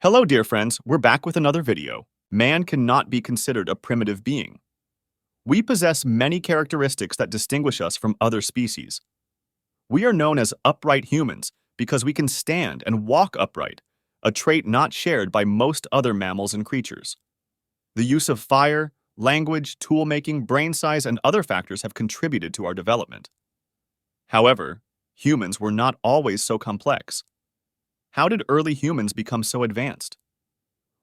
Hello, dear friends. We're back with another video. Man cannot be considered a primitive being. We possess many characteristics that distinguish us from other species. We are known as upright humans because we can stand and walk upright, a trait not shared by most other mammals and creatures. The use of fire, language, tool-making, brain size, and other factors have contributed to our development. However, humans were not always so complex. How did early humans become so advanced?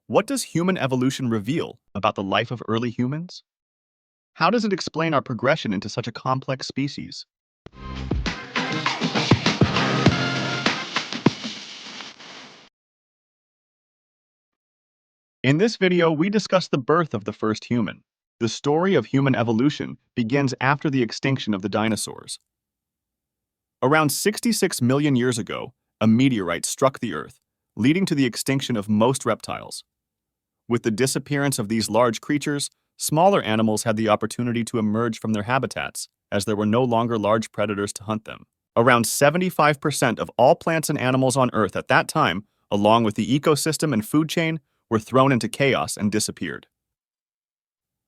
What does human evolution reveal about the life of early humans? How does it explain our progression into such a complex species? In this video, we discuss the birth of the first human. The story of human evolution begins after the extinction of the dinosaurs. Around 66 million years ago, a meteorite struck the Earth, leading to the extinction of most reptiles. With the disappearance of these large creatures, smaller animals had the opportunity to emerge from their habitats, as there were no longer large predators to hunt them. Around 75% of all plants and animals on Earth at that time, along with the ecosystem and food chain, were thrown into chaos and disappeared.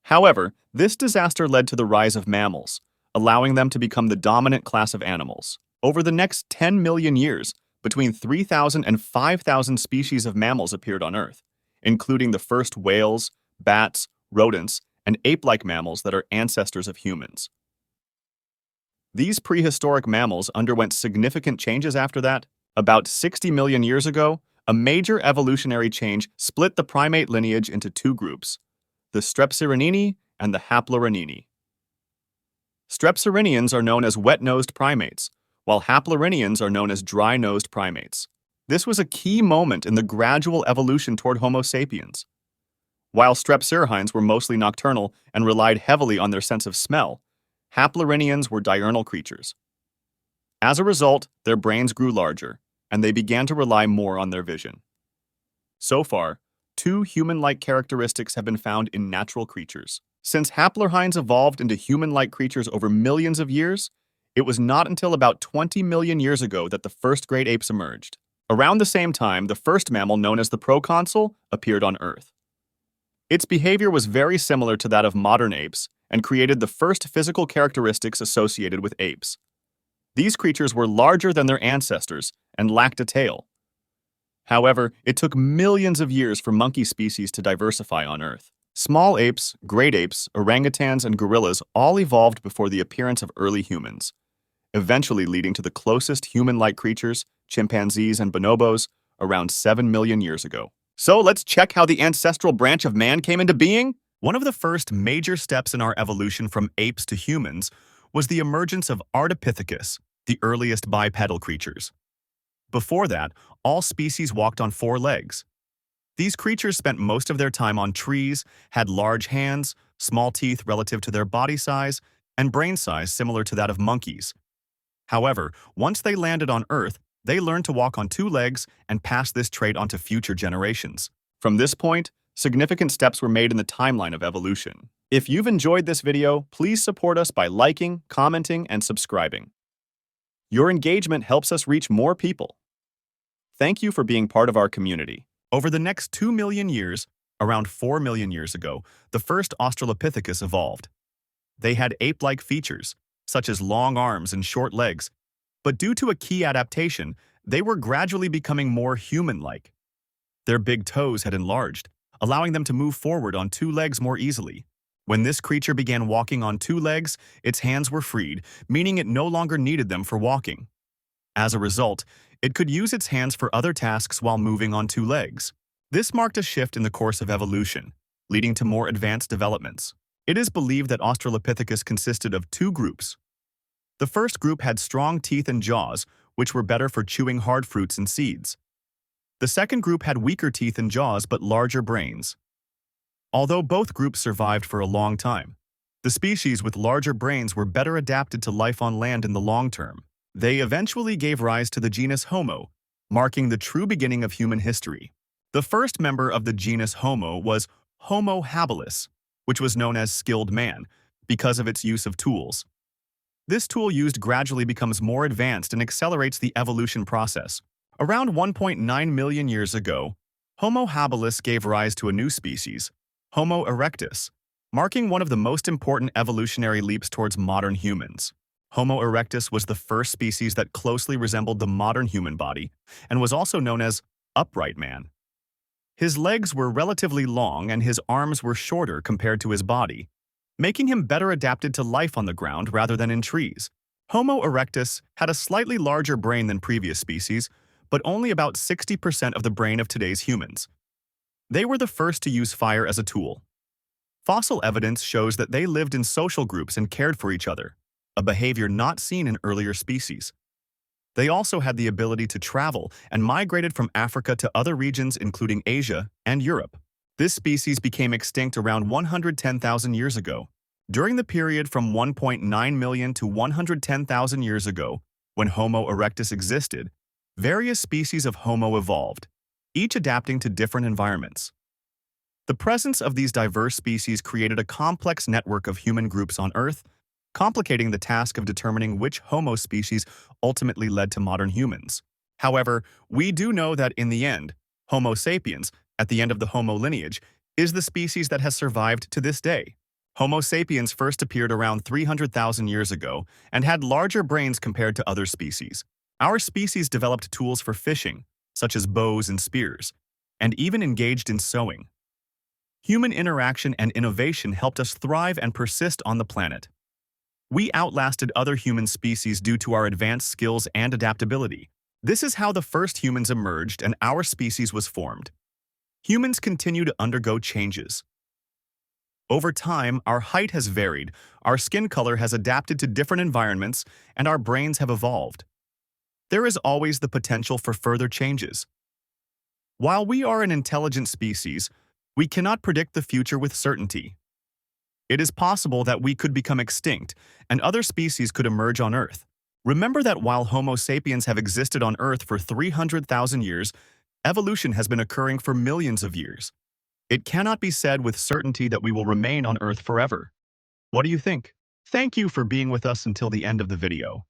However, this disaster led to the rise of mammals, allowing them to become the dominant class of animals. Over the next 10 million years, between 3,000 and 5,000 species of mammals appeared on Earth, including the first whales, bats, rodents, and ape-like mammals that are ancestors of humans. These prehistoric mammals underwent significant changes after that. About 60 million years ago, a major evolutionary change split the primate lineage into two groups, the Strepsirrhenini and the Haplorrhenini. Strepsirrhenians are known as wet-nosed primates, while Haplorrhenians are known as dry-nosed primates. This was a key moment in the gradual evolution toward Homo sapiens. While Strepsirrhines were mostly nocturnal and relied heavily on their sense of smell, Haplorrhenians were diurnal creatures. As a result, their brains grew larger, and they began to rely more on their vision. So far, two human-like characteristics have been found in natural creatures. Since Haplorrhines evolved into human-like creatures over millions of years, it was not until about 20 million years ago that the first great apes emerged. Around the same time, the first mammal, known as the proconsul, appeared on Earth. Its behavior was very similar to that of modern apes and created the first physical characteristics associated with apes. These creatures were larger than their ancestors and lacked a tail. However, it took millions of years for monkey species to diversify on Earth. Small apes, great apes, orangutans, and gorillas all evolved before the appearance of early humans, eventually leading to the closest human-like creatures, chimpanzees and bonobos, around 7 million years ago. So let's check how the ancestral branch of man came into being. One of the first major steps in our evolution from apes to humans was the emergence of Australopithecus, the earliest bipedal creatures. Before that, all species walked on 4 legs. These creatures spent most of their time on trees, had large hands, small teeth relative to their body size, and brain size similar to that of monkeys. However, once they landed on Earth, they learned to walk on 2 legs and passed this trait on to future generations. From this point, significant steps were made in the timeline of evolution. If you've enjoyed this video, please support us by liking, commenting, and subscribing. Your engagement helps us reach more people. Thank you for being part of our community. Over the next 2 million years, around 4 million years ago, the first Australopithecus evolved. They had ape-like features, such as long arms and short legs, but due to a key adaptation, they were gradually becoming more human-like. Their big toes had enlarged, allowing them to move forward on 2 legs more easily. When this creature began walking on 2 legs, its hands were freed, meaning it no longer needed them for walking. As a result, it could use its hands for other tasks while moving on 2 legs. This marked a shift in the course of evolution, leading to more advanced developments. It is believed that Australopithecus consisted of 2 groups. The first group had strong teeth and jaws, which were better for chewing hard fruits and seeds. The second group had weaker teeth and jaws but larger brains. Although both groups survived for a long time, the species with larger brains were better adapted to life on land in the long term. They eventually gave rise to the genus Homo, marking the true beginning of human history. The first member of the genus Homo was Homo habilis, which was known as skilled man, because of its use of tools. This tool used gradually becomes more advanced and accelerates the evolution process. Around 1.9 million years ago, Homo habilis gave rise to a new species, Homo erectus, marking one of the most important evolutionary leaps towards modern humans. Homo erectus was the first species that closely resembled the modern human body and was also known as upright man. His legs were relatively long and his arms were shorter compared to his body, making him better adapted to life on the ground rather than in trees. Homo erectus had a slightly larger brain than previous species, but only about 60% of the brain of today's humans. They were the first to use fire as a tool. Fossil evidence shows that they lived in social groups and cared for each other, a behavior not seen in earlier species. They also had the ability to travel and migrated from Africa to other regions including Asia and Europe. This species became extinct around 110,000 years ago. During the period from 1.9 million to 110,000 years ago, when Homo erectus existed, various species of Homo evolved, each adapting to different environments. The presence of these diverse species created a complex network of human groups on Earth, complicating the task of determining which Homo species ultimately led to modern humans. However, we do know that in the end, Homo sapiens, at the end of the Homo lineage, is the species that has survived to this day. Homo sapiens first appeared around 300,000 years ago and had larger brains compared to other species. Our species developed tools for fishing, such as bows and spears, and even engaged in sowing. Human interaction and innovation helped us thrive and persist on the planet. We outlasted other human species due to our advanced skills and adaptability. This is how the first humans emerged and our species was formed. Humans continue to undergo changes. Over time, our height has varied, our skin color has adapted to different environments, and our brains have evolved. There is always the potential for further changes. While we are an intelligent species, we cannot predict the future with certainty. It is possible that we could become extinct, and other species could emerge on Earth. Remember that while Homo sapiens have existed on Earth for 300,000 years, evolution has been occurring for millions of years. It cannot be said with certainty that we will remain on Earth forever. What do you think? Thank you for being with us until the end of the video.